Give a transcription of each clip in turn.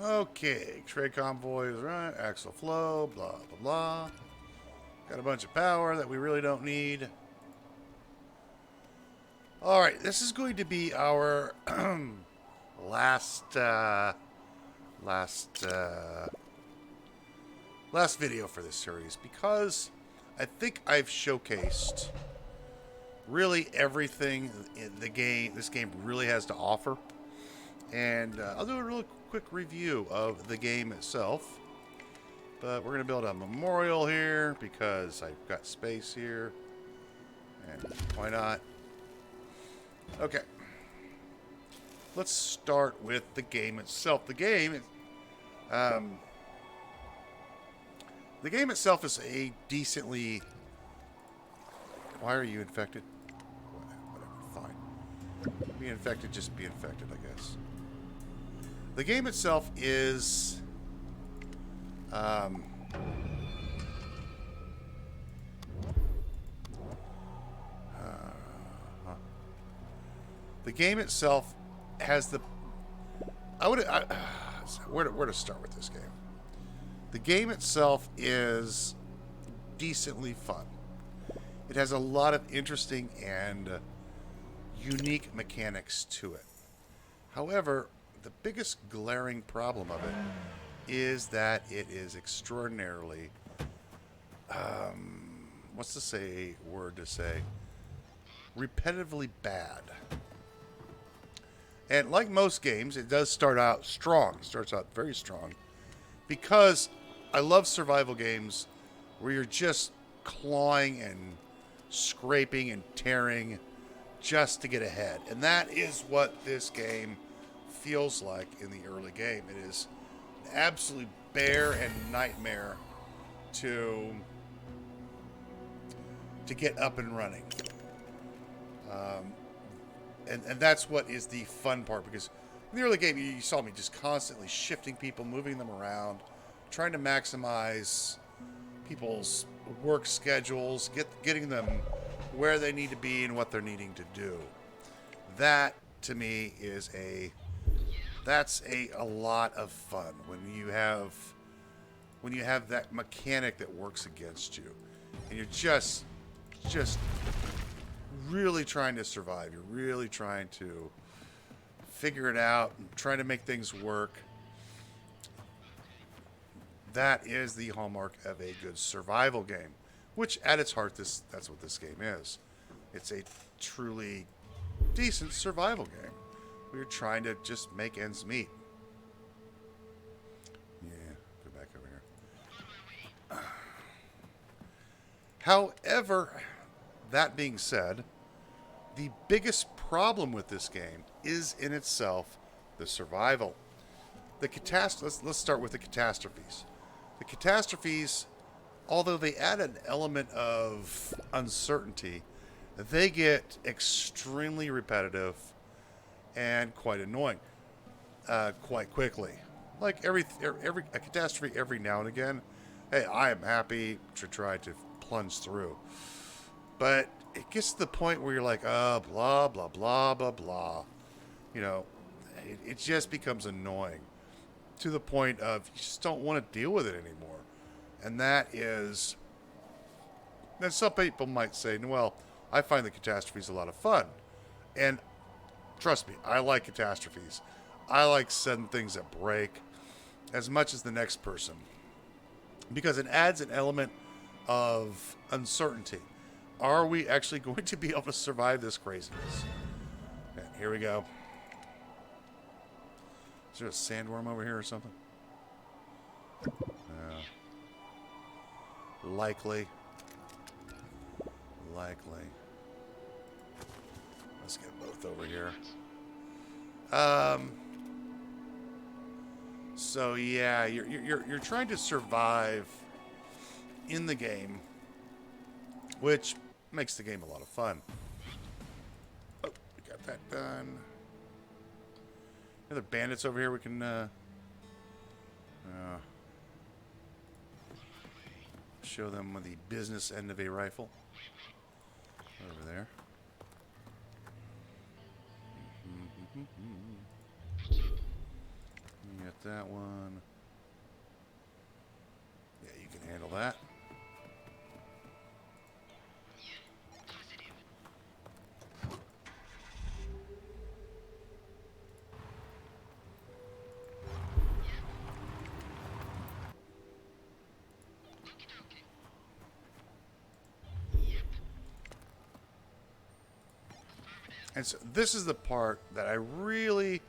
Okay, trade convoys, right? Axle flow, blah, blah, blah. Got a bunch of power that we really don't need. All right, this is going to be our last, last, uh, last video for this series because I think I've showcased really everything in the game. This game really has to offer, and I'll do a real quick review of the game itself. But we're gonna build a memorial here because I've got space here, and why not? Okay, let's start with the game itself. Um, the game itself is a decently. Why are you infected? Whatever, fine. Be infected, just be infected, I guess. The game itself is. Um, the game itself has the. Where to start with this game? The game itself is decently fun. It has a lot of interesting and unique mechanics to it. However, the biggest glaring problem of it is that it is extraordinarily, what's word to say, repetitively bad. And like most games, it does start out strong. It starts out very strong. Because I love survival games where you're just clawing and scraping and tearing just to get ahead. And that is what this game feels like in the early game. It is an absolute bear and nightmare to get up and running. And that's what is the fun part, because in the early game you saw me just constantly shifting people, moving them around, trying to maximize people's work schedules, getting them where they need to be and what they're needing to do. That to me is a lot of fun when you have that mechanic that works against you, and you're just really trying to survive. You're really trying to figure it out and trying to make things work. That is the hallmark of a good survival game, which at its heart, that's what this game is. It's a truly decent survival game. We're trying to just make ends meet. Yeah, go back over here. However, that being said, the biggest problem with this game is in itself the survival. Let's start with the catastrophes. The catastrophes, although they add an element of uncertainty, they get extremely repetitive and quite annoying quite quickly. Like every a catastrophe every now and again, hey, I am happy to try to plunge through. But it gets to the point where you're like, blah, blah, blah, blah, blah. You know, it just becomes annoying to the point of you just don't want to deal with it anymore. And that is, then some people might say, well, I find the catastrophes a lot of fun. And trust me, I like catastrophes. I like sudden things that break as much as the next person, because it adds an element of uncertainty. Are we actually going to be able to survive this craziness? Okay, here we go. Is there a sandworm over here or something? Likely. Let's get both over here. So yeah, you're trying to survive in the game, which makes the game a lot of fun. Oh, we got that done. Other bandits over here we can show them the business end of a rifle. Over there. that one. Yeah, you can handle that. And so this is the part that I really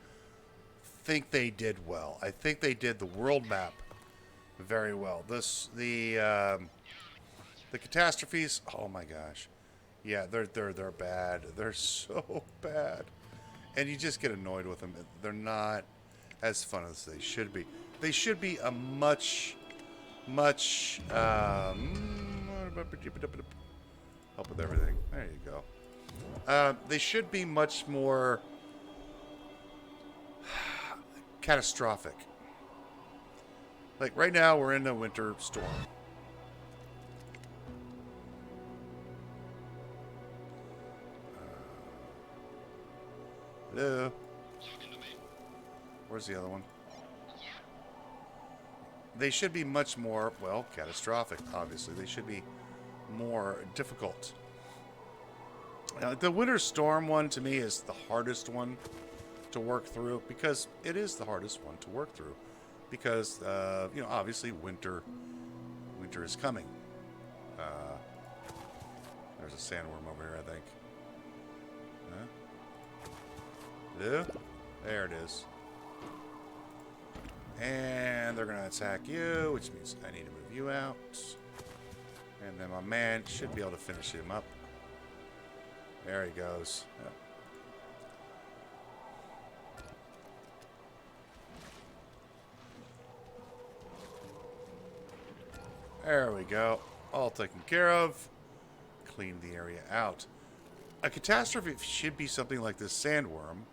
think they did well. I think they did the world map very well. The catastrophes. Oh my gosh, yeah, they're bad. They're so bad, and you just get annoyed with them. They're not as fun as they should be. They should be a much help with everything. There you go. They should be much more catastrophic. Like right now, we're in a winter storm. Hello? Where's the other one? They should be much more, well, catastrophic, obviously. They should be more difficult. The winter storm one, to me, is the hardest one to work through because it is the hardest one to work through because, obviously winter is coming. There's a sandworm over here, I think. Huh? Hello? There it is. And they're going to attack you, which means I need to move you out. And then my man should be able to finish him up. There he goes. Yep. There we go. All taken care of. Clean the area out. A catastrophe should be something like this sandworm.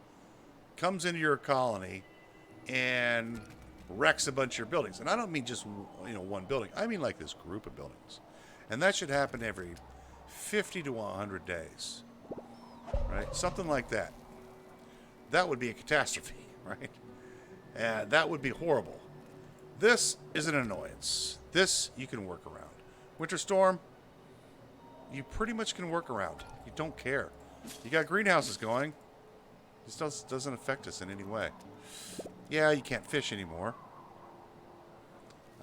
Comes into your colony and wrecks a bunch of your buildings. And I don't mean just one building. I mean like this group of buildings. And that should happen every 50 to 100 days. Right? Something like that. That would be a catastrophe, right? And that would be horrible. This is an annoyance. This you can work around. Winter storm, you pretty much can work around. You don't care. You got greenhouses going. This doesn't affect us in any way. Yeah, you can't fish anymore.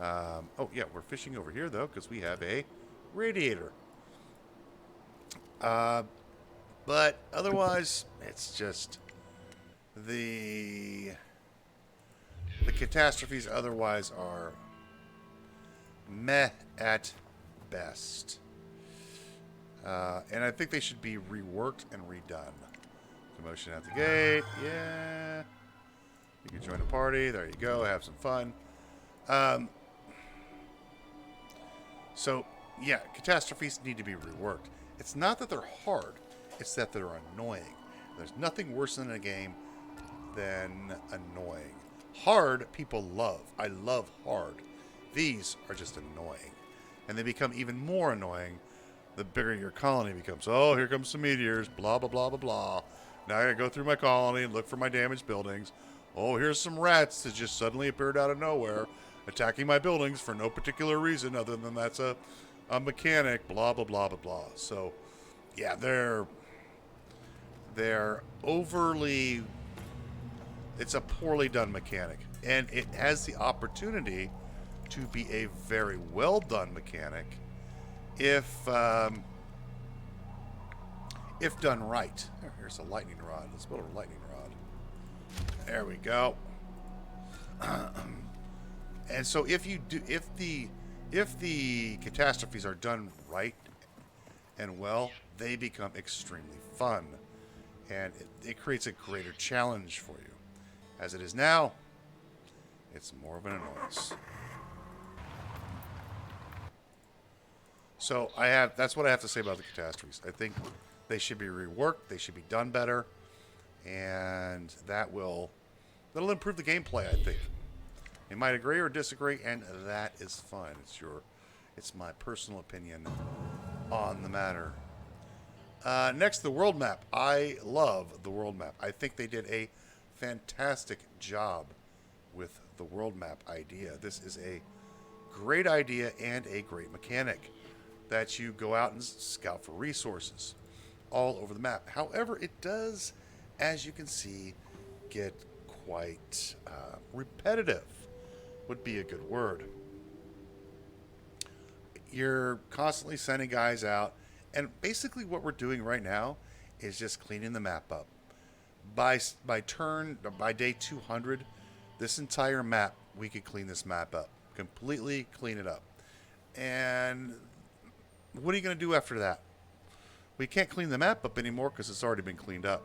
Oh, yeah, we're fishing over here, though, because we have a radiator. But otherwise, it's just the catastrophes otherwise are meh at best. And I think they should be reworked and redone. Commotion at the gate. Yeah. You can join a party. There you go. Have some fun. So, yeah, catastrophes need to be reworked. It's not that they're hard. It's that they're annoying. There's nothing worse in a game than annoying. Hard, people love. I love hard. These are just annoying. And they become even more annoying the bigger your colony becomes. Oh, here comes some meteors. Blah, blah, blah, blah, blah. Now I gotta go through my colony and look for my damaged buildings. Oh, here's some rats that just suddenly appeared out of nowhere, attacking my buildings for no particular reason other than that's a mechanic. Blah, blah, blah, blah, blah. So, yeah, they're overly... It's a poorly done mechanic. And it has the opportunity to be a very well done mechanic if done right. Here's a lightning rod. Let's build a lightning rod. There we go. And so if the catastrophes are done right and well, they become extremely fun. And it creates a greater challenge for you. As it is now, it's more of an annoyance. So that's what I have to say about the catastrophes. I think they should be reworked, they should be done better, and that'll improve the gameplay, I think. You might agree or disagree, and that is fine. It's my personal opinion on the matter. Next, the world map. I love the world map. I think they did a fantastic job with the world map idea. This is a great idea and a great mechanic that you go out and scout for resources all over the map. However, it does, as you can see, get quite repetitive, would be a good word. You're constantly sending guys out, and basically what we're doing right now is just cleaning the map up. By day 200, this entire map, we could clean this map up, completely clean it up. And what are you going to do after that? We can't clean the map up anymore because it's already been cleaned up.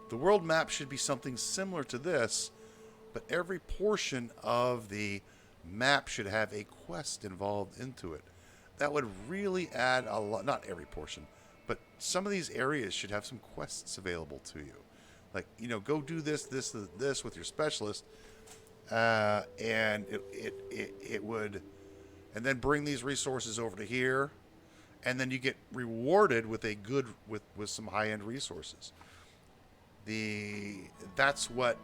The world map should be something similar to this, but every portion of the map should have a quest involved into it. That would really add a lot. Not every portion, but some of these areas should have some quests available to you. Like, go do this with your specialist, and it would, and then bring these resources over to here, and then you get rewarded with with some high-end resources. That's what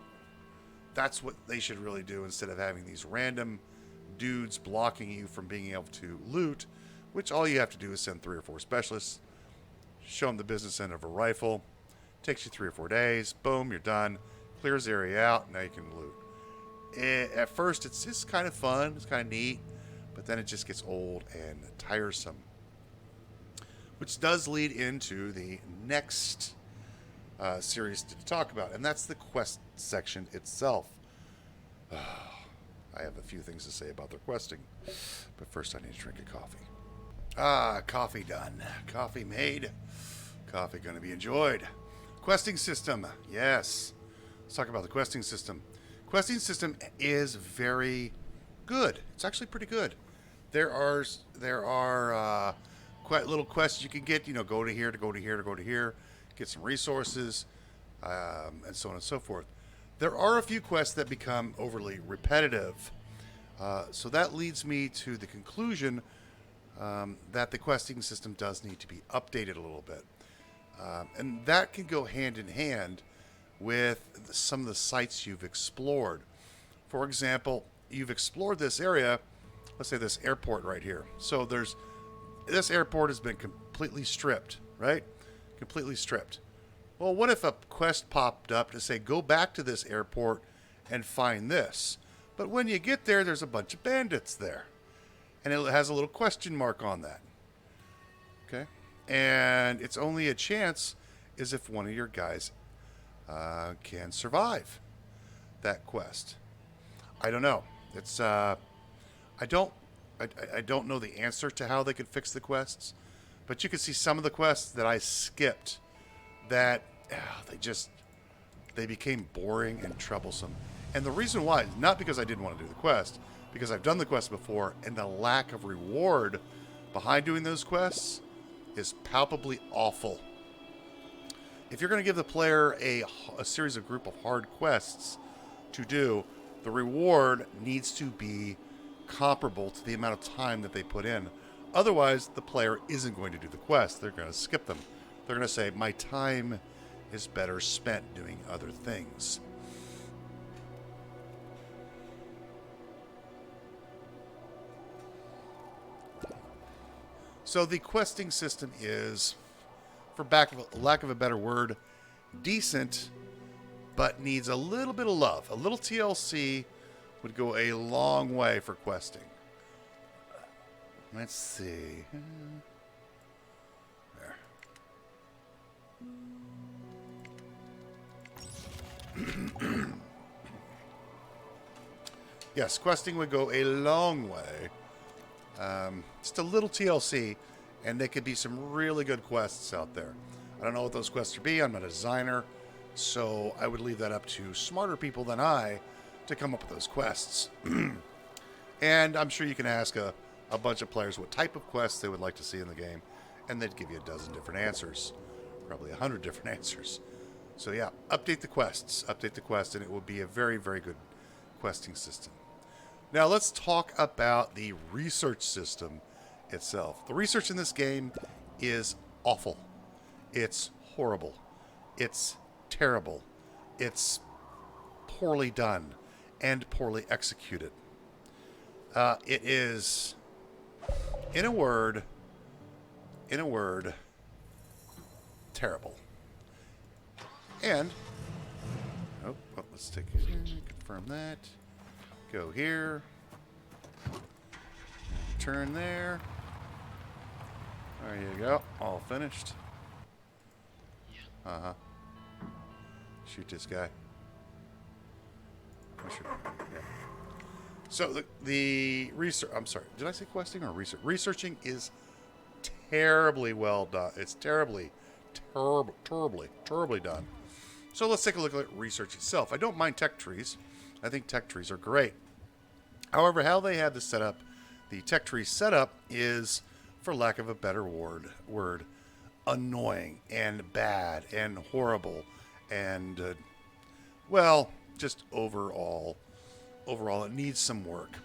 they should really do, instead of having these random dudes blocking you from being able to loot, which all you have to do is send 3 or 4 specialists, show them the business end of a rifle, takes you 3 or 4 days, boom, you're done, clears the area out, now you can loot. At first, it's just kind of fun, it's kind of neat, but then it just gets old and tiresome. Which does lead into the next series to talk about, and that's the quest section itself. I have a few things to say about their questing, but first I need to drink a coffee. Coffee done. Coffee made. Coffee going to be enjoyed. Questing system. Yes. Let's talk about the questing system. Questing system is very good. It's actually pretty good. There are quite little quests you can get. Go to here, to go to here, to go to here. Get some resources, and so on and so forth. There are a few quests that become overly repetitive. So that leads me to the conclusion that the questing system does need to be updated a little bit. And that can go hand in hand with some of the sites you've explored. For example, you've explored this area, let's say this airport right here. So this airport has been completely stripped, right? Completely stripped. Well, what if a quest popped up to say, go back to this airport and find this? But when you get there, there's a bunch of bandits there. And it has a little question mark on that. Okay? And it's only a chance is if one of your guys can survive that quest. I don't know. I don't know the answer to how they could fix the quests. But you can see some of the quests that I skipped that they became boring and troublesome. And the reason why, not because I didn't want to do the quest, because I've done the quest before, and the lack of reward behind doing those quests is palpably awful. If you're going to give the player a series of group of hard quests to do, the reward needs to be comparable to the amount of time that they put in. Otherwise, the player isn't going to do the quest. They're going to skip them. They're going to say, my time is better spent doing other things. So the questing system is, for lack of a better word, decent, but needs a little bit of love. A little TLC would go a long way for questing. Let's see. There. Yes, questing would go a long way. Just a little TLC, and there could be some really good quests out there. I don't know what those quests would be. I'm not a designer, so I would leave that up to smarter people than I to come up with those quests. And I'm sure you can ask a bunch of players what type of quests they would like to see in the game, and they'd give you a dozen different answers, probably 100 different answers. So yeah, update the quests, and it will be a very, very good questing system. Now let's talk about the research system itself. The research in this game is awful. It's horrible. It's terrible. It's poorly done. and poorly executed. It is, in a word, terrible. And let's take confirm that. Go here. Turn there. There you go. All finished. Shoot this guy. Yeah. So the research. I'm sorry. Did I say questing or research? Researching is terribly well done. It's terribly done. So let's take a look at research itself. I don't mind tech trees. I think tech trees are great. However, how they have this set up, the tech tree setup is, for lack of a better word, annoying and bad and horrible and, just overall it needs some work.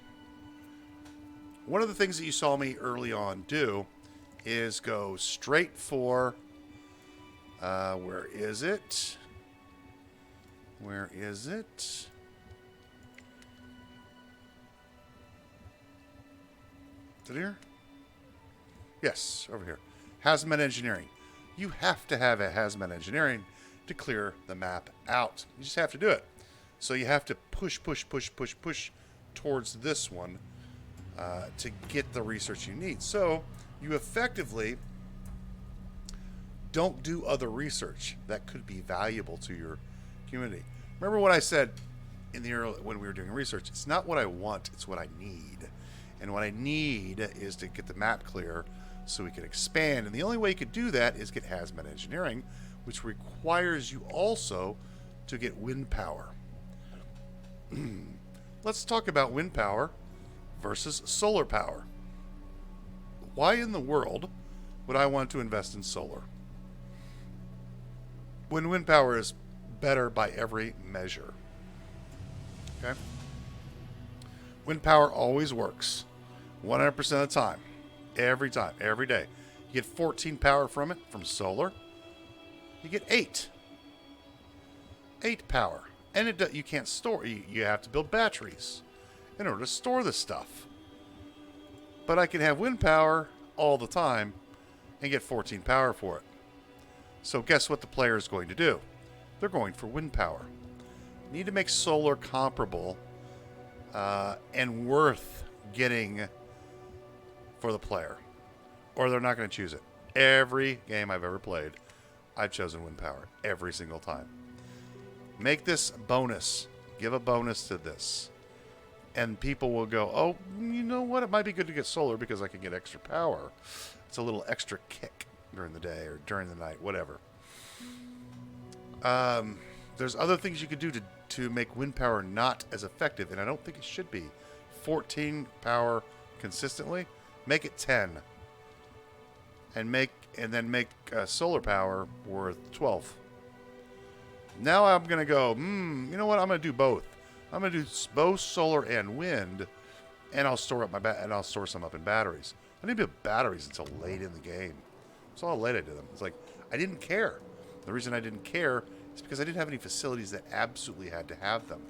One of the things that you saw me early on do is go straight for, where is it? Is it here? Yes, over here. Hazmat engineering. You have to have a hazmat engineering to clear the map out. You just have to do it. So you have to push towards this one to get the research you need. So you effectively don't do other research that could be valuable to your community. Remember what I said in the early, when we were doing research? It's not what I want, it's what I need. And what I need is to get the map clear so we can expand. And the only way you could do that is get hazmat engineering, which requires you also to get wind power. Let's talk about wind power versus solar power. Why in the world would I want to invest in solar when wind power is better by every measure? Okay? Wind power always works 100% of the time, every day. You get 14 power from it, from solar. You get 8 power. And you can't store. You have to build batteries in order to store this stuff. But I can have wind power all the time and get 14 power for it. So guess what the player is going to do? They're going for wind power. You need to make solar comparable and worth getting for the player, or they're not going to choose it. Every game I've ever played, I've chosen wind power every single time. Make this bonus. Give a bonus to this. And people will go, oh, you know what? It might be good to get solar because I can get extra power. It's a little extra kick during the day or during the night, whatever. There's other things you could do to make wind power not as effective, and I don't think it should be. 14 power consistently. Make it 10. And then make solar power worth 12. Now I'm going to go, you know what? I'm going to do both. I'm going to do both solar and wind, and I'll store up I'll store some up in batteries. I didn't build batteries until late in the game. That's how late I did them. It's like, I didn't care. The reason I didn't care is because I didn't have any facilities that absolutely had to have them.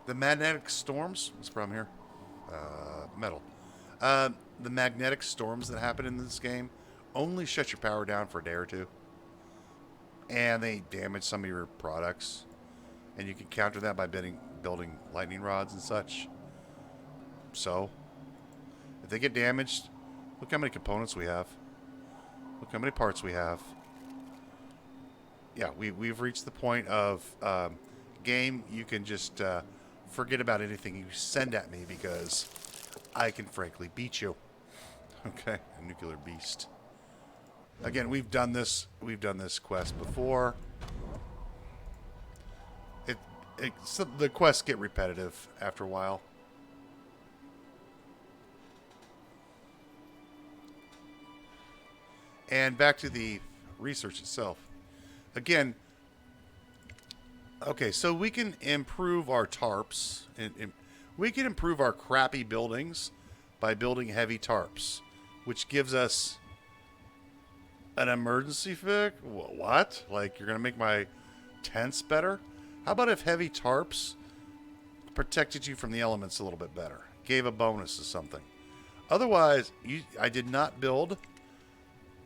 The magnetic storms, what's the problem here? Metal. The magnetic storms that happen in this game only shut your power down for a day or two. And they damage some of your products. And you can counter that by building lightning rods and such. So, if they get damaged, look how many components we have. Look how many parts we have. Yeah, we've reached the point of game, you can just forget about anything you send at me because I can frankly beat you. Okay, a nuclear beast. Again, we've done this quest before. So the quests get repetitive after a while. And back to the research itself. Again, okay, so we can improve our tarps. We can improve our crappy buildings by building heavy tarps, which gives us An emergency fix? What? Like, you're going to make my tents better? How about if heavy tarps protected you from the elements a little bit better? Gave a bonus to something. Otherwise, I did not build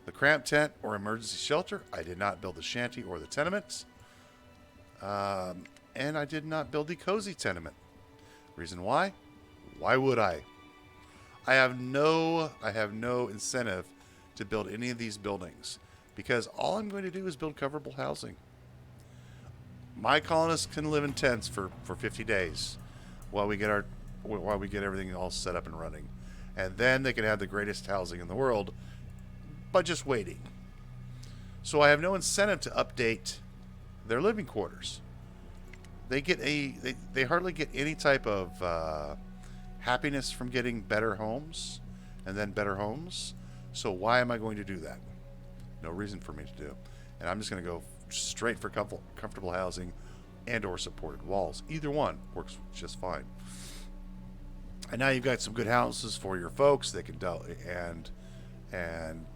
the cramped tent or emergency shelter. I did not build the shanty or the tenements. And I did not build the cozy tenement. Reason why? Why would I? I have no incentive to build any of these buildings because all I'm going to do is build coverable housing. My colonists can live in tents for 50 days while we get everything all set up and running. And then they can have the greatest housing in the world by just waiting. So I have no incentive to update their living quarters. They hardly get any type of happiness from getting better homes and then better homes. So why am I going to do that? No reason for me to do. And I'm just going to go straight for comfortable housing and or supported walls. Either one works just fine. And now you've got some good houses for your folks. They can and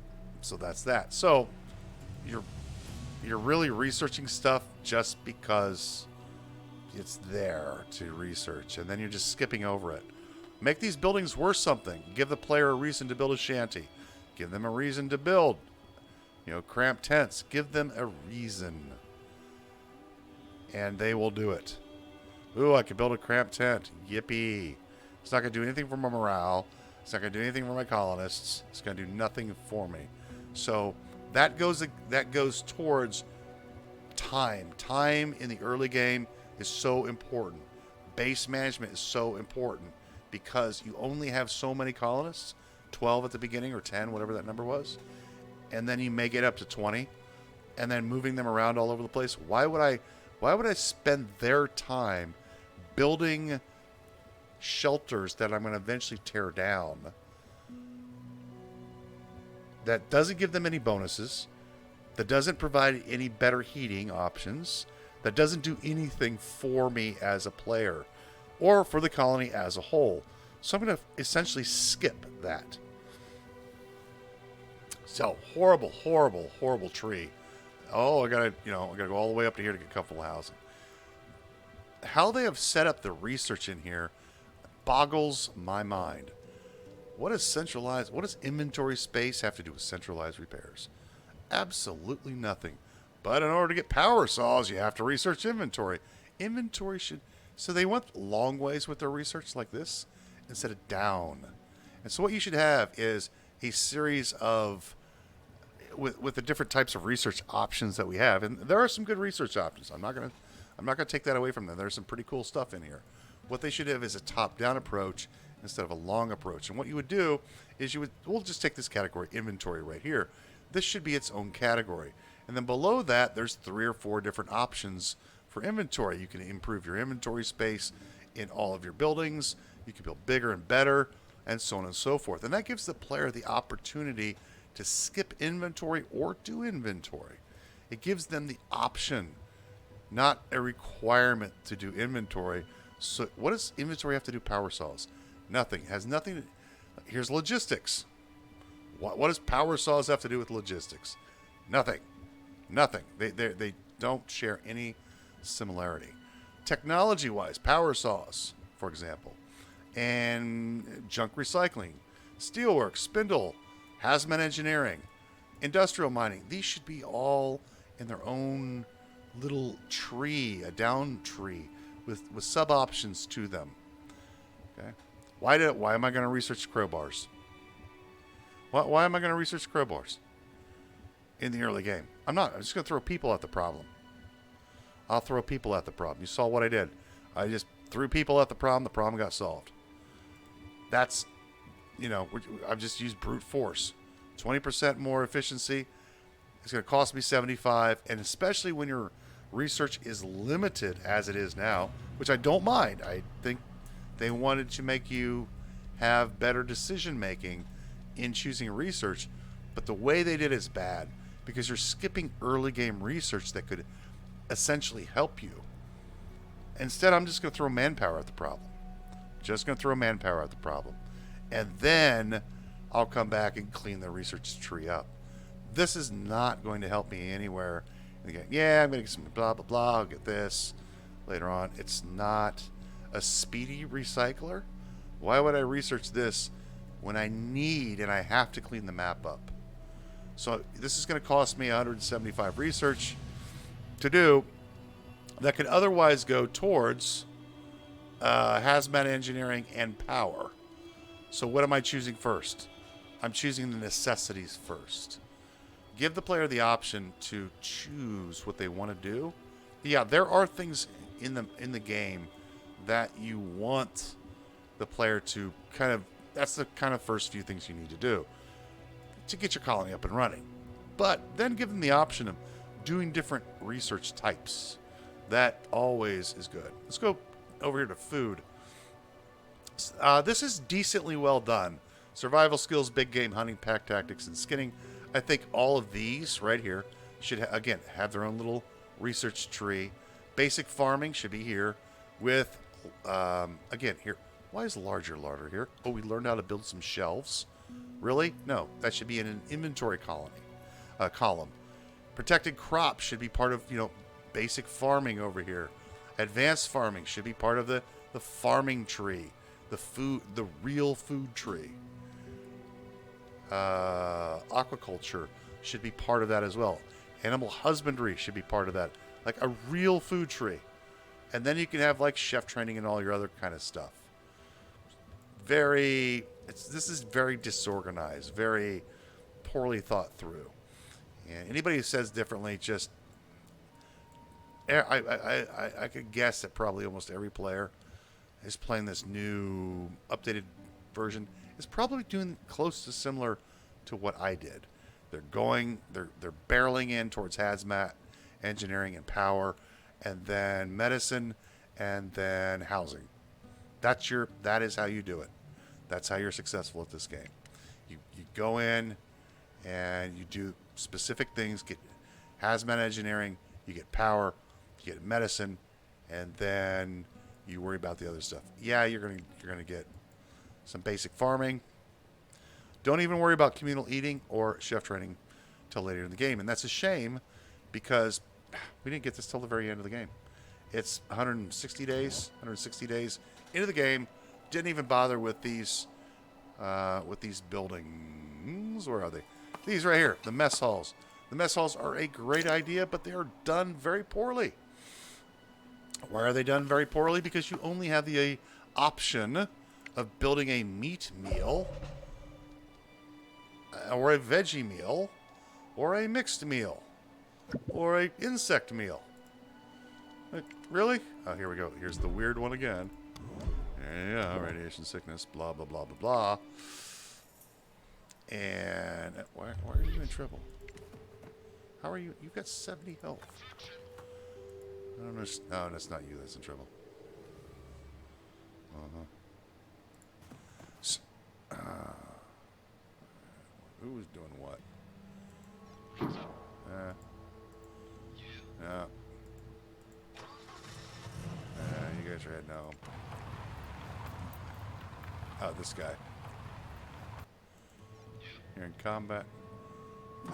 so that's that. So you're really researching stuff just because it's there to research, and then you're just skipping over it. Make these buildings worth something. Give the player a reason to build a shanty. Give them a reason to build, cramped tents. Give them a reason, and they will do it. Ooh, I could build a cramped tent. Yippee. It's not going to do anything for my morale. It's not going to do anything for my colonists. It's going to do nothing for me. So that goes towards time. Time in the early game is so important. Base management is so important because you only have so many colonists, 12 at the beginning or 10, whatever that number was, and then you may get up to 20, and then moving them around all over the place. Why would I spend their time building shelters that I'm going to eventually tear down? That doesn't give them any bonuses, that doesn't provide any better heating options, that doesn't do anything for me as a player or for the colony as a whole. So I'm going to essentially skip that. So horrible, horrible, horrible tree. Oh, I gotta go all the way up to here to get comfortable housing. How they have set up the research in here boggles my mind. What does inventory space have to do with centralized repairs? Absolutely nothing. But in order to get power saws, you have to research inventory. So they went long ways with their research like this instead of down. And so what you should have is a series of, with the different types of research options that we have. And there are some good research options. I'm not gonna take that away from them. There's some pretty cool stuff in here. What they should have is a top-down approach instead of a long approach. And what you would do is we'll just take this category, inventory, right here. This should be its own category. And then below that, there's 3 or 4 different options for inventory. You can improve your inventory space in all of your buildings. You can build bigger and better, and so on and so forth. And that gives the player the opportunity to skip inventory or do inventory. It gives them the option, not a requirement to do inventory. So what does inventory have to do power saws? Nothing. It has nothing. Here's logistics. What does power saws have to do with logistics? Nothing. They don't share any similarity. Technology-wise, power saws, for example, and junk recycling, steelwork, spindle, hazmat engineering, industrial mining. These should be all in their own little tree, a down tree, with sub-options to them. Okay? Why am I going to research crowbars? Why am I going to research crowbars in the early game? I'm not. I'm just going to throw people at the problem. I'll throw people at the problem. You saw what I did. I just threw people at the problem got solved. That's, I've just used brute force. 20% more efficiency. It's going to cost me 75, and especially when your research is limited as it is now, which I don't mind. I think they wanted to make you have better decision making in choosing research, but the way they did is bad because you're skipping early game research that could essentially help you. Instead, I'm just going to throw manpower at the problem. And then I'll come back and clean the research tree up. This is not going to help me anywhere in the game. Yeah, I'm going to get some blah, blah, blah. I'll get this later on. It's not a speedy recycler. Why would I research this when I need and I have to clean the map up? So this is going to cost me 175 research to do that could otherwise go towards hazmat engineering and power. So what am I choosing first? I'm choosing the necessities first. Give the player the option to choose what they want to do. Yeah, there are things in the game that you want the player to kind of, that's the kind of first few things you need to do to get your colony up and running. But then give them the option of doing different research types. That always is good. Let's go over here to food. This is decently well done. Survival skills, big game hunting, pack tactics, and skinning. I think all of these right here should, again, have their own little research tree. Basic farming should be here with, again, here. Why is larger larder here? Oh, we learned how to build some shelves. Really? No, that should be in an inventory column. Protected crops should be part of, basic farming over here. Advanced farming should be part of the farming tree. The real food tree. Aquaculture should be part of that as well. Animal husbandry should be part of that. Like a real food tree. And then you can have like chef training and all your other kind of stuff. This is very disorganized, very poorly thought through. And anybody who says differently, just I could guess that probably almost every player is playing this new updated version is probably doing close to similar to what I did. They're barreling in towards hazmat, engineering, and power, and then medicine, and then housing. That is how you do it. That's how you're successful at this game. You go in and you do specific things, get hazmat engineering, you get power, you get medicine, and then you worry about the other stuff. Yeah, you're gonna get some basic farming. Don't even worry about communal eating or chef training till later in the game, and that's a shame because we didn't get this till the very end of the game. It's 160 days into the game. Didn't even bother with these buildings. Where are they? These right here, the mess halls. The mess halls are a great idea, but they are done very poorly. Why are they done very poorly? Because you only have the option of building a meat meal, or a veggie meal, or a mixed meal, or a insect meal. Like, really? Oh, here we go. Here's the weird one again. Yeah, radiation sickness, blah, blah, blah, blah, blah. And why are you in trouble? How are you? You've got 70 health. I don't know. No, that's not you that's in trouble. Who's doing what? Yeah. You guys are heading home. Oh, this guy. You're in combat.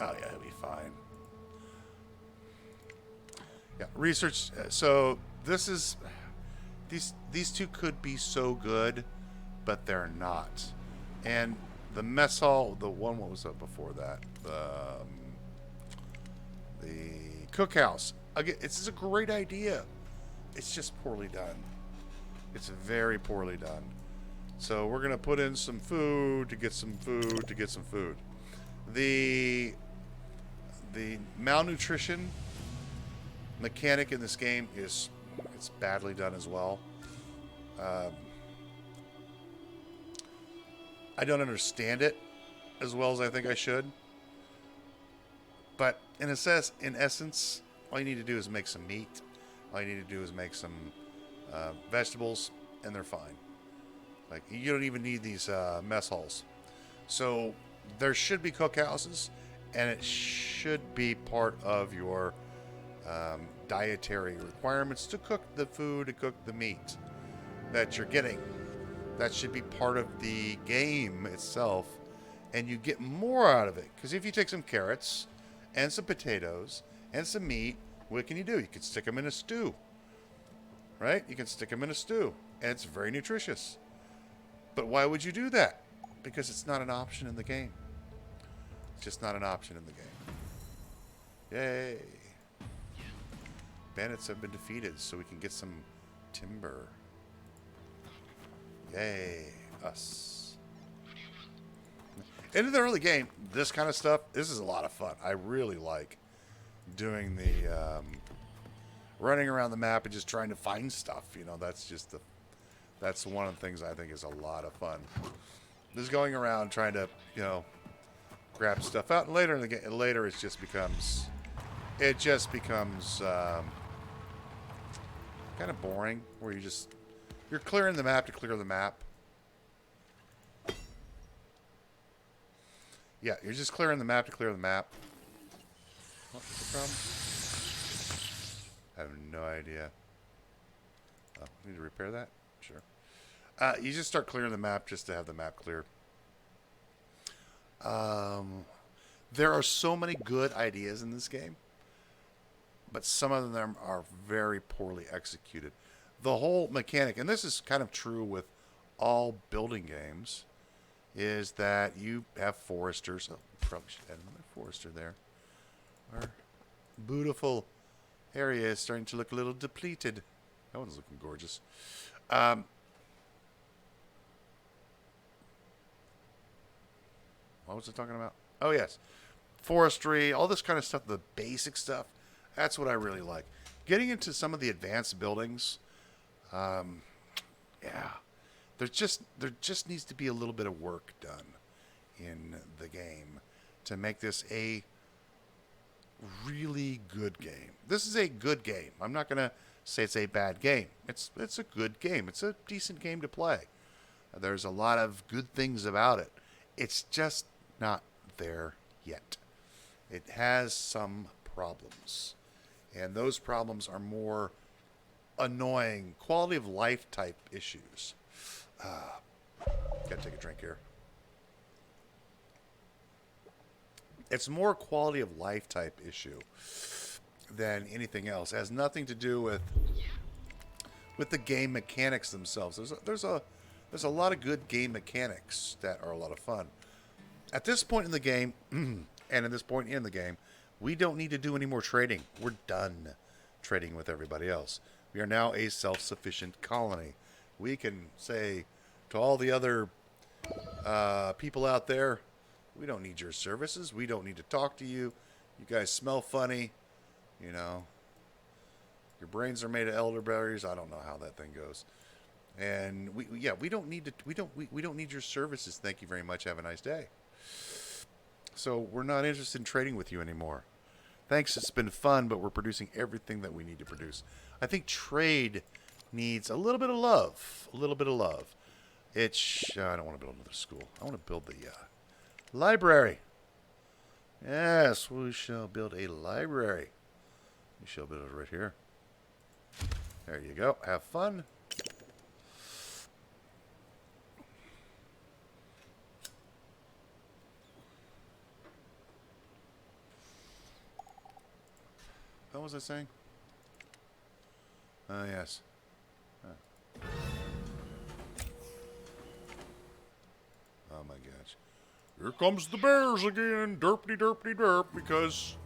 Oh yeah, he'll be fine. Yeah, research. So this is these two could be so good, but they're not. And the mess hall, the one what was up before that, the cookhouse. Again, it's a great idea. It's just poorly done. It's very poorly done. So we're gonna put in some food to get some food to get some food. The malnutrition mechanic in this game it's badly done as well. I don't understand it as well as I think I should. But in essence, all you need to do is make some meat. All you need to do is make some vegetables, and they're fine. Like, you don't even need these mess halls. So there should be cookhouses, and it should be part of your dietary requirements to cook the food, to cook the meat that you're getting. That should be part of the game itself, and you get more out of it. Because if you take some carrots and some potatoes and some meat, what can you do? You can stick them in a stew, right? You can stick them in a stew, and it's very nutritious. But why would you do that? Because it's not an option in the game. It's just not an option in the game. Yay. Bandits have been defeated, so we can get some timber. Yay. Us. In the early game, this kind of stuff, this is a lot of fun. I really like doing the running around the map and just trying to find stuff. You know, that's one of the things I think is a lot of fun. Just going around trying to, you know, grab stuff out. And later in the game, it just becomes kind of boring, where you're clearing the map to clear the map. Yeah, you're just clearing the map to clear the map. What's the problem? I have no idea. Oh, need to repair that? Sure. You just start clearing the map just to have the map cleared. There are so many good ideas in this game, but some of them are very poorly executed. The whole mechanic, and this is kind of true with all building games, is that you have foresters. Oh, probably should add another forester there. Our beautiful area is starting to look a little depleted. That one's looking gorgeous. What was I talking about? Oh, yes. Forestry, all this kind of stuff, the basic stuff. That's what I really like. Getting into some of the advanced buildings, yeah. There just needs to be a little bit of work done in the game to make this a really good game. This is a good game. I'm not going to say it's a bad game. It's a good game. It's a decent game to play. There's a lot of good things about it. It's just not there yet. It has some problems. And those problems are more annoying, quality of life type issues. Gotta take a drink here. It's more quality of life type issue than anything else. It has nothing to do with the game mechanics themselves. There's a lot of good game mechanics that are a lot of fun. At this point in the game, and at this point in the game, we don't need to do any more trading. We're done trading with everybody else. We are now a self-sufficient colony. We can say to all the other people out there, we don't need your services. We don't need to talk to you. You guys smell funny. You know, your brains are made of elderberries. I don't know how that thing goes. And we don't need your services. Thank you very much. Have a nice day. So we're not interested in trading with you anymore. Thanks, it's been fun, but we're producing everything that we need to produce. I think trade needs a little bit of love. A little bit of love. I don't want to build another school. I want to build the library. Yes, we shall build a library. We shall build it right here. There you go. Have fun. What was I saying? Yes. Oh my gosh. Here comes the bears again. Derpity derpity derp. Because,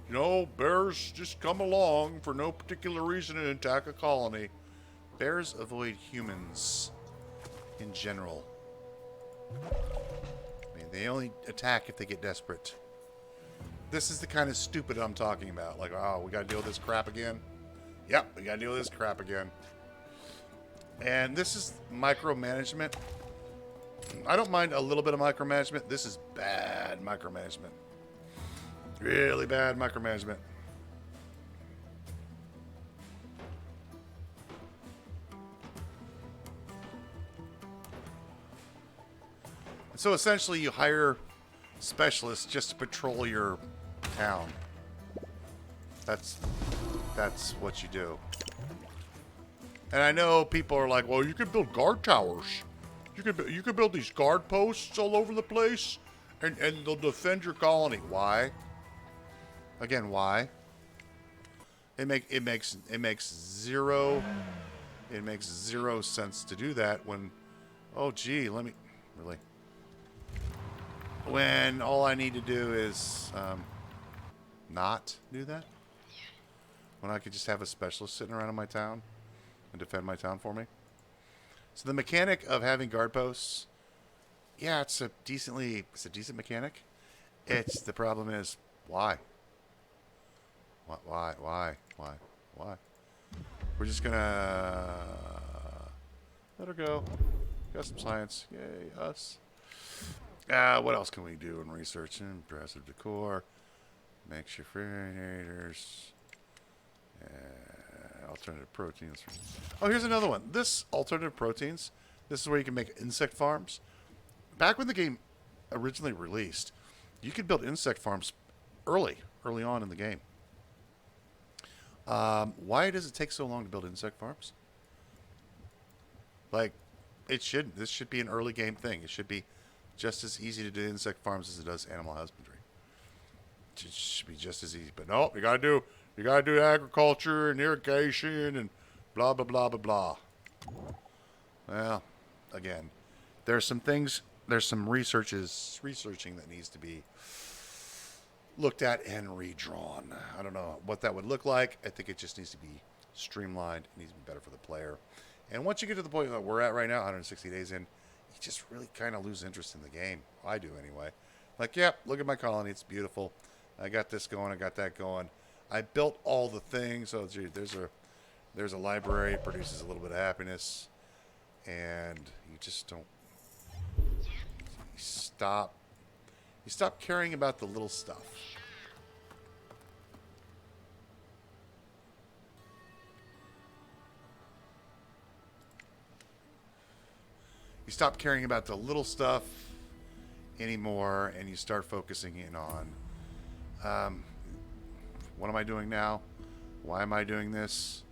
you know, bears just come along for no particular reason and attack a colony. Bears avoid humans in general. I mean, they only attack if they get desperate. This is the kind of stupid I'm talking about. Like, oh, we got to deal with this crap again? Yep, we got to deal with this crap again. And this is micromanagement. I don't mind a little bit of micromanagement. This is bad micromanagement. Really bad micromanagement. So essentially you hire specialists just to patrol your town. That's what you do. And I know people are like, well, you could build guard towers. You could build these guard posts all over the place, And they'll defend your colony. Why? Again, why? It makes zero sense to do that when, oh gee, let me really, when all I need to do is not do that. When I could just have a specialist sitting around in my town and defend my town for me. So the mechanic of having guard posts, yeah, it's a decent mechanic. It's the problem is why? Why? We're just gonna let her go. Got some science. Yay, us. What else can we do in research? Impressive decor. Makeshift refrigerators. Alternative proteins. Oh, here's another one. This alternative proteins. This is where you can make insect farms. Back when the game originally released, you could build insect farms early on in the game. Why does it take so long to build insect farms? Like, it shouldn't. This should be an early game thing. It should be just as easy to do insect farms as it does animal husbandry. It should be just as easy. But no, you gotta do agriculture and irrigation and blah blah blah blah blah. Well, again, there's some researching that needs to be looked at and redrawn. I don't know what that would look like. I think it just needs to be streamlined. It needs to be better for the player. And once you get to the point that we're at right now, 160 days in, you just really kind of lose interest in the game. I do anyway. Like, yeah, look at my colony. It's beautiful. I got this going. I got that going. I built all the things. So gee, there's a library. It produces a little bit of happiness. And you just don't. You stop caring about the little stuff. You stop caring about the little stuff anymore, and you start focusing in on what am I doing now? Why am I doing this?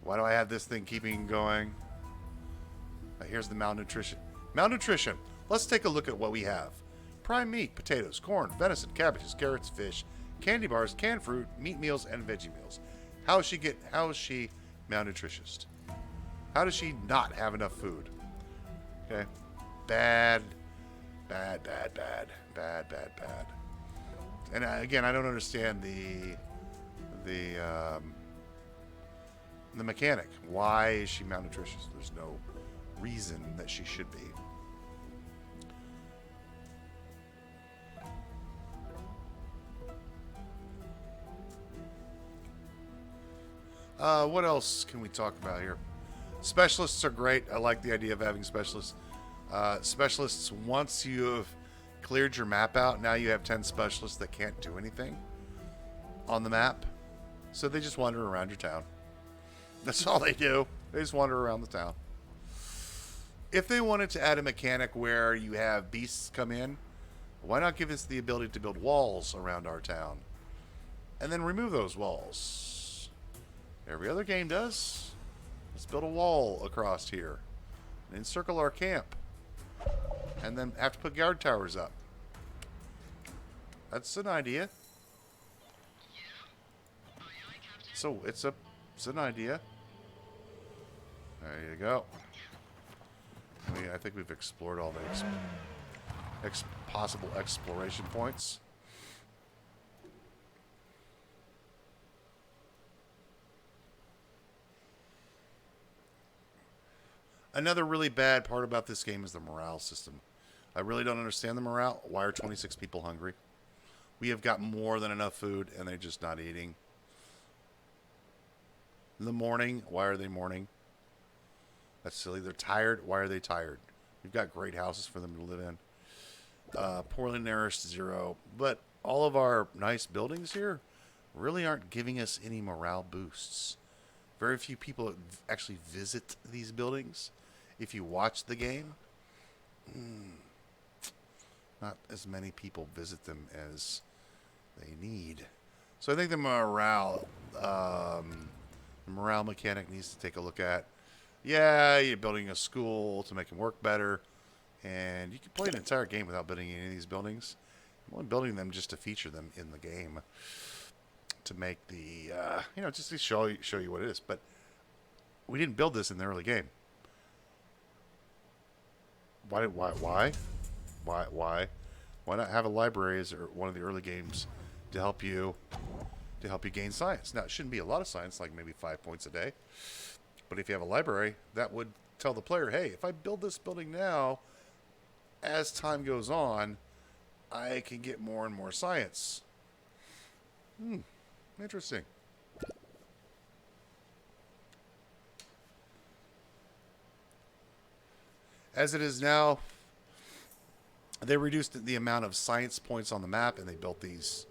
Why do I have this thing keeping going? Here's the malnutrition. Malnutrition. Let's take a look at what we have. Prime meat, potatoes, corn, venison, cabbages, carrots, fish, candy bars, canned fruit, meat meals, and veggie meals. How is she malnutritious? How does she not have enough food? Okay. Bad. And again, I don't understand the mechanic. Why is she malnutritious? There's no reason that she should be. What else can we talk about here? Specialists are great. I like the idea of having specialists. Specialists, once you have cleared your map out, now you have 10 specialists that can't do anything on the map. So they just wander around your town. That's all they do. They just wander around the town. If they wanted to add a mechanic where you have beasts come in, why not give us the ability to build walls around our town? And then remove those walls. Every other game does. Let's build a wall across here. And encircle our camp. And then have to put guard towers up. That's an idea. So it's an idea. There you go. I think we've explored all the possible exploration points. Another really bad part about this game is the morale system. I really don't understand the morale. Why are 26 people hungry? We have got more than enough food, and they're just not eating. In the morning, why are they mourning? That's silly. They're tired. Why are they tired? We've got great houses for them to live in. Poorly nourished, 0. But all of our nice buildings here really aren't giving us any morale boosts. Very few people actually visit these buildings. If you watch the game, not as many people visit them as they need. So I think the morale mechanic needs to take a look at. Yeah, you're building a school to make them work better, And you can play an entire game without building any of these buildings. I'm only building them just to feature them in the game, to make the just to show you what it is. But we didn't build this in the early game. Why not have a library as one of the early games to help you gain science? Now, it shouldn't be a lot of science, like maybe 5 points a day. But if you have a library, that would tell the player, hey, if I build this building now, as time goes on, I can get more and more science. Interesting. As it is now, they reduced the amount of science points on the map, and they built these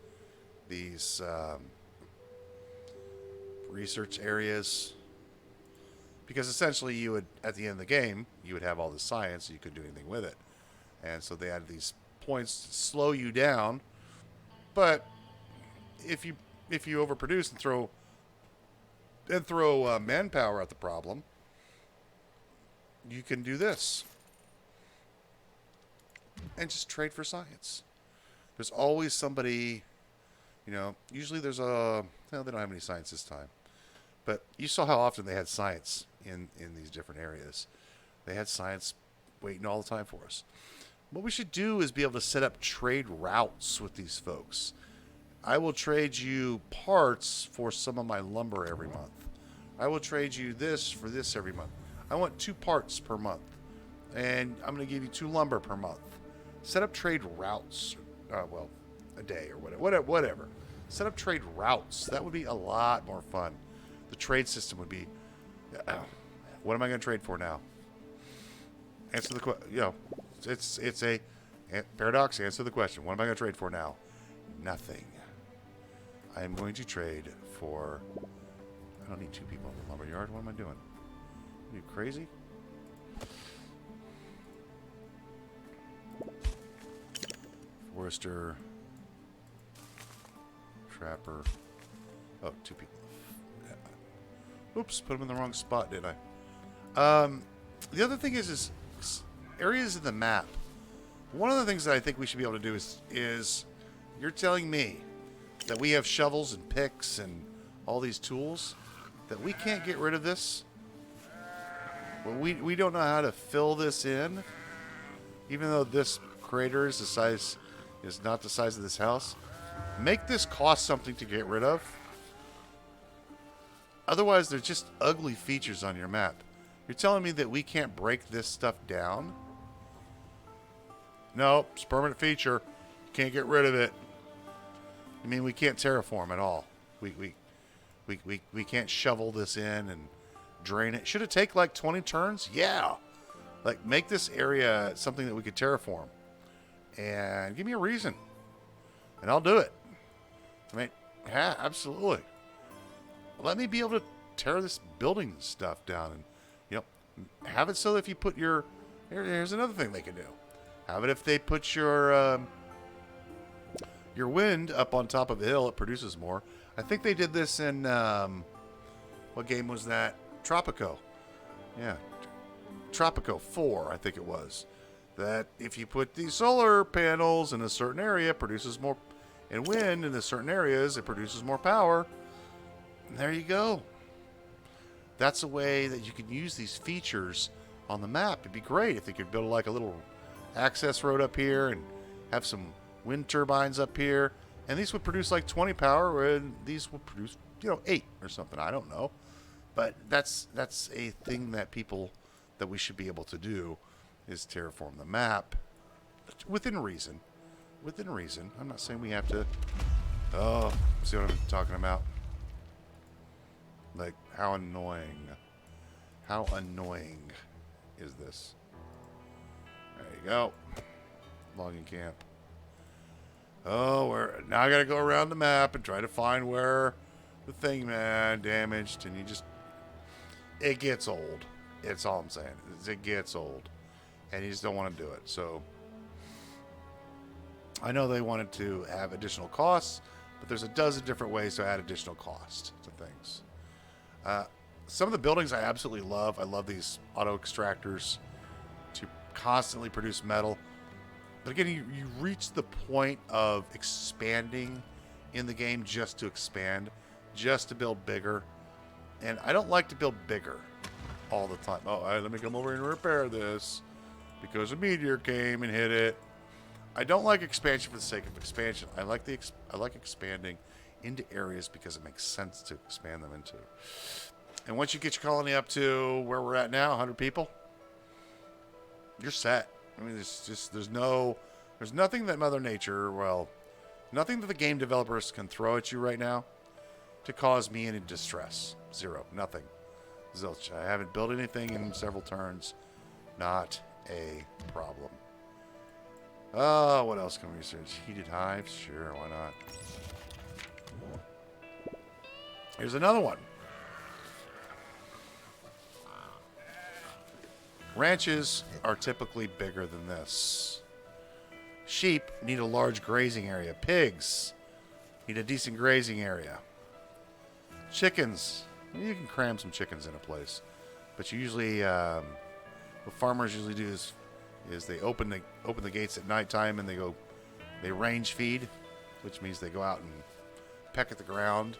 research areas, because essentially you would, at the end of the game, you would have all the science, so you couldn't do anything with it. And so they added these points to slow you down. But if you overproduce and throw manpower at the problem, you can do this and just trade for science. There's always somebody, usually there's they don't have any science this time. But you saw how often they had science in these different areas. They had science waiting all the time for us. What we should do is be able to set up trade routes with these folks. I will trade you parts for some of my lumber every month. I will trade you this for this every month. I want 2 parts per month. And I'm going to give you 2 lumber per month. Set up trade routes. A day or whatever. Set up trade routes. That would be a lot more fun. The trade system would be, what am I going to trade for now? Answer the question. It's a paradox. Answer the question. What am I going to trade for now? Nothing. I am going to trade for. I don't need 2 people in the lumberyard. What am I doing? Are you crazy? Forester. Trapper. Oh, 2 people. Oops, put them in the wrong spot, didn't I? The other thing is areas in the map. One of the things that I think we should be able to do is you're telling me that we have shovels and picks and all these tools, that we can't get rid of this? Well, we don't know how to fill this in, even though this crater is not the size of this house. Make this cost something to get rid of. Otherwise, they're just ugly features on your map. You're telling me that we can't break this stuff down? No, it's a permanent feature. Can't get rid of it. I mean, we can't terraform at all. We can't shovel this in and drain it. Should it take like 20 turns? Yeah. Like, make this area something that we could terraform. And give me a reason. And I'll do it. I mean, yeah, absolutely. Let me be able to tear this building stuff down and, have it so that if you put your... Here's another thing they can do. Have it if they put your wind up on top of a hill, it produces more. I think they did this in... what game was that? Tropico. Yeah. Tropico 4, I think it was. That if you put these solar panels in a certain area, it produces more... And wind in the certain areas, it produces more power. And there you go. That's a way that you can use these features on the map. It'd be great if they could build like a little access road up here and have some wind turbines up here. And these would produce like 20 power, and these would produce, 8 or something. I don't know. But that's a thing that we should be able to do, is terraform the map within reason. Within reason. I'm not saying we have to... Oh, see what I'm talking about? Like, how annoying. How annoying is this? There you go. Logging camp. Oh, now I gotta go around the map and try to find where the thing, damaged, and it gets old. It's all I'm saying. It gets old. And you just don't want to do it. So, I know they wanted to have additional costs, but there's a dozen different ways to add additional cost to things. Some of the buildings I absolutely love. I love these auto extractors to constantly produce metal. But again, you reach the point of expanding in the game just to expand, just to build bigger. And I don't like to build bigger all the time. Oh, let me come over and repair this because a meteor came and hit it. I don't like expansion for the sake of expansion. I like expanding into areas because it makes sense to expand them into. And once you get your colony up to where we're at now, 100 people, you're set. I mean, there's nothing that Mother Nature, nothing that the game developers can throw at you right now to cause me any distress. Zero. Nothing. Zilch. I haven't built anything in several turns. Not a problem. Oh, what else can we research? Heated hives? Sure, why not? Here's another one. Ranches are typically bigger than this. Sheep need a large grazing area. Pigs need a decent grazing area. Chickens, you can cram some chickens in a place, but you usually, what farmers usually do is they open the gates at nighttime and they range feed, which means they go out and peck at the ground.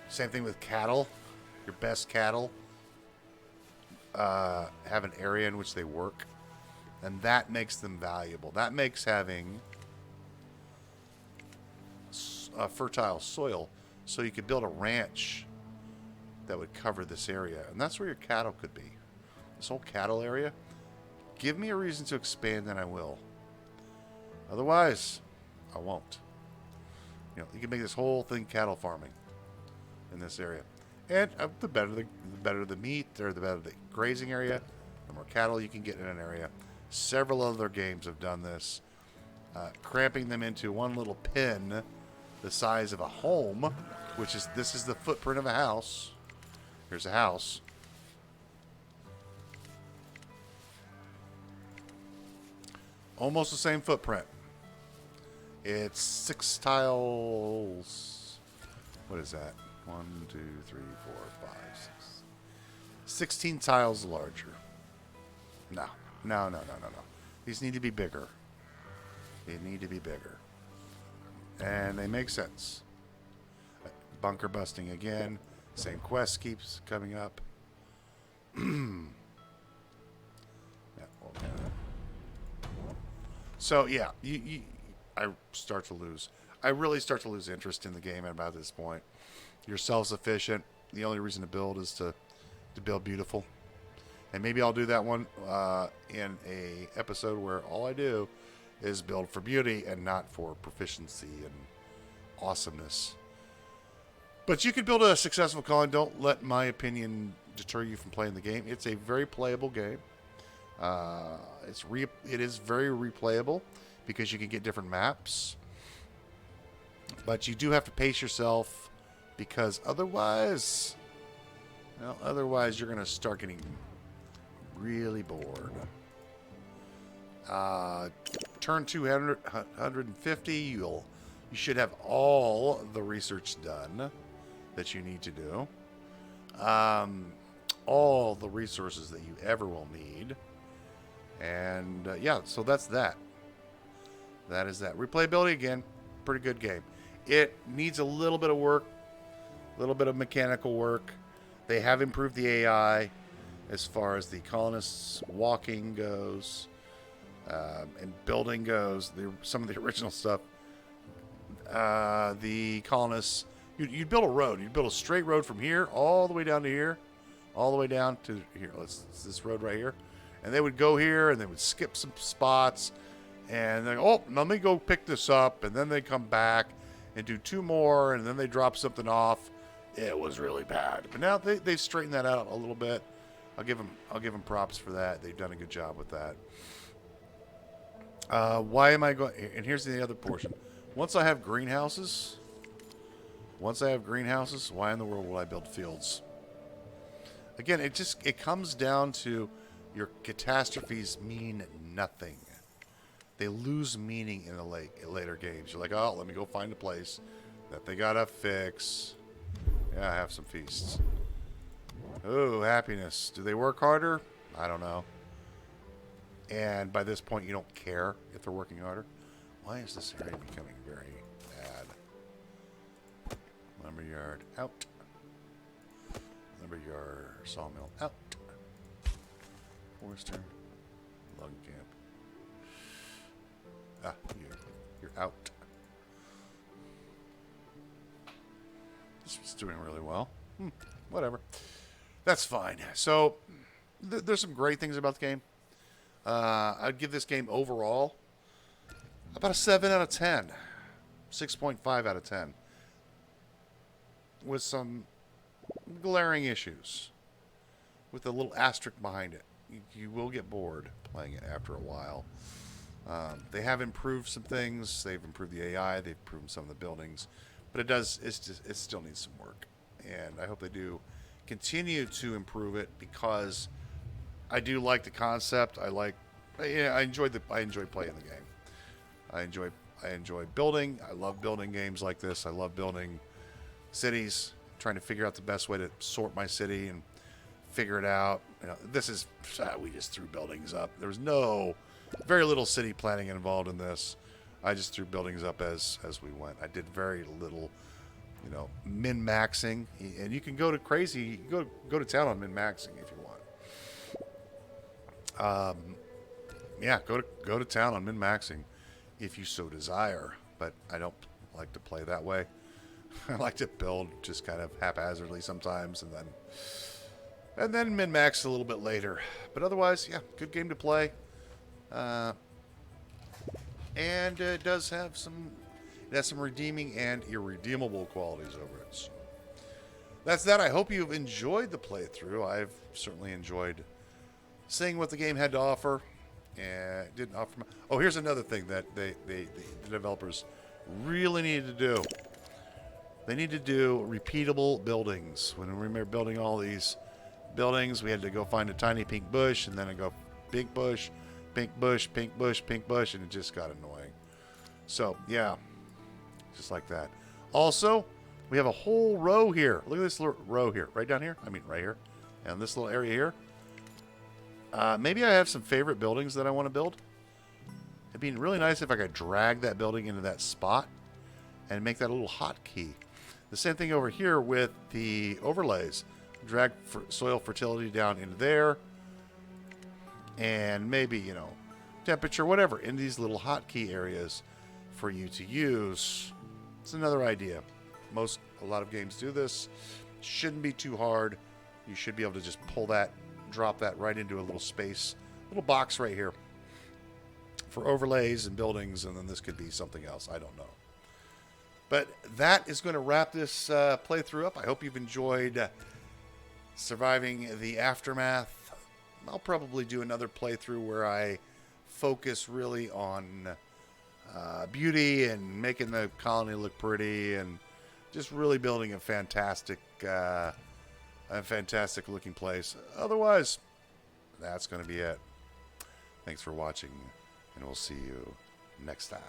Same thing with cattle. Your best cattle have an area in which they work, and that makes them valuable. That makes having fertile soil so you could build a ranch that would cover this area, and that's where your cattle could be. This whole cattle area. Give me a reason to expand, and I will. Otherwise, I won't. You can make this whole thing cattle farming in this area. And the better the meat, or the better the grazing area, the more cattle you can get in an area. Several other games have done this, cramping them into one little pen the size of a home, this is the footprint of a house. Here's a house. Almost the same footprint. It's 6 tiles. What is that? 1, 2, 3, 4, 5, 6. 16 tiles larger. No. These need to be bigger. They need to be bigger. And they make sense. Bunker busting again. Same quest keeps coming up. So yeah, I really start to lose interest in the game at about this point. You're self-sufficient. The only reason to build is to build beautiful. And maybe I'll do that one in a episode where all I do is build for beauty and not for proficiency and awesomeness. But you can build a successful colony. Don't let my opinion deter you from playing the game. It's a very playable game. It is very replayable because you can get different maps. But you do have to pace yourself because otherwise you're going to start getting really bored. Turn 250, you should have all the research done that you need to do. All the resources that you ever will need. And yeah, so that's that. That is that. Replayability, again, pretty good game. It needs a little bit of work, a little bit of mechanical work. They have improved the AI as far as the colonists walking goes and building goes. Some of the original stuff, the colonists, you'd build a road. You'd build a straight road from here all the way down to here, all the way down to here. This road right here. And they would go here, and they would skip some spots, and they go, oh, let me go pick this up, and then they come back and do 2 more, and then they drop something off. It was really bad, but now they've straightened that out a little bit. I'll give them props for that. They've done a good job with that. Why am I going? And here's the other portion. Once I have greenhouses, why in the world will I build fields? Again, it comes down to your catastrophes mean nothing. They lose meaning in the later games. You're like, oh, let me go find a place that they gotta fix. Yeah, have some feasts. Oh, happiness. Do they work harder? I don't know. And by this point, you don't care if they're working harder. Why is this area becoming very bad? Lumberyard out. Lumberyard sawmill out. Forester log camp. Ah, you're out. This was doing really well. Whatever. That's fine. So, there's some great things about the game. I'd give this game overall about a 7 out of 10. 6.5 out of 10. With some glaring issues. With a little asterisk behind it. You will get bored playing it after a while. They have improved some things. They've improved the AI. They've improved some of the buildings. But it still needs some work. And I hope they do continue to improve it, because I do like the concept. I enjoy playing the game. I enjoy building. I love building games like this. I love building cities, trying to figure out the best way to sort my city and figure it out. We just threw buildings up. There was very little city planning involved in this. I just threw buildings up as we went. I did very little, min-maxing, and you can go to crazy. You can go to town on min-maxing if you want. Yeah, go to town on min-maxing if you so desire. But I don't like to play that way. I like to build just kind of haphazardly sometimes, and then min-max a little bit later. But otherwise, yeah, good game to play. And it has some redeeming and irredeemable qualities over it. So that's that. I hope you've enjoyed the playthrough. I've certainly enjoyed seeing what the game had to offer. And it didn't offer. Here's another thing that the developers really needed to do. They need to do repeatable buildings. When we were building all these buildings, we had to go find a tiny pink bush, and then I go pink bush, pink bush, pink bush, pink bush, and it just got annoying. So, yeah, just like that. Also, we have a whole row here. Look at this little row here. Right down here. Right here. And this little area here. Maybe I have some favorite buildings that I want to build. It'd be really nice if I could drag that building into that spot and make that a little hotkey. The same thing over here with the overlays. Drag soil fertility down into there. And maybe, temperature, whatever, in these little hotkey areas for you to use. It's another idea. A lot of games do this. Shouldn't be too hard. You should be able to just pull that, drop that right into a little space, little box right here for overlays and buildings, and then this could be something else. I don't know. But that is going to wrap this playthrough up. I hope you've enjoyed surviving the aftermath. I'll probably do another playthrough where I focus really on beauty and making the colony look pretty and just really building a fantastic looking place. Otherwise, that's going to be it. Thanks for watching, and we'll see you next time.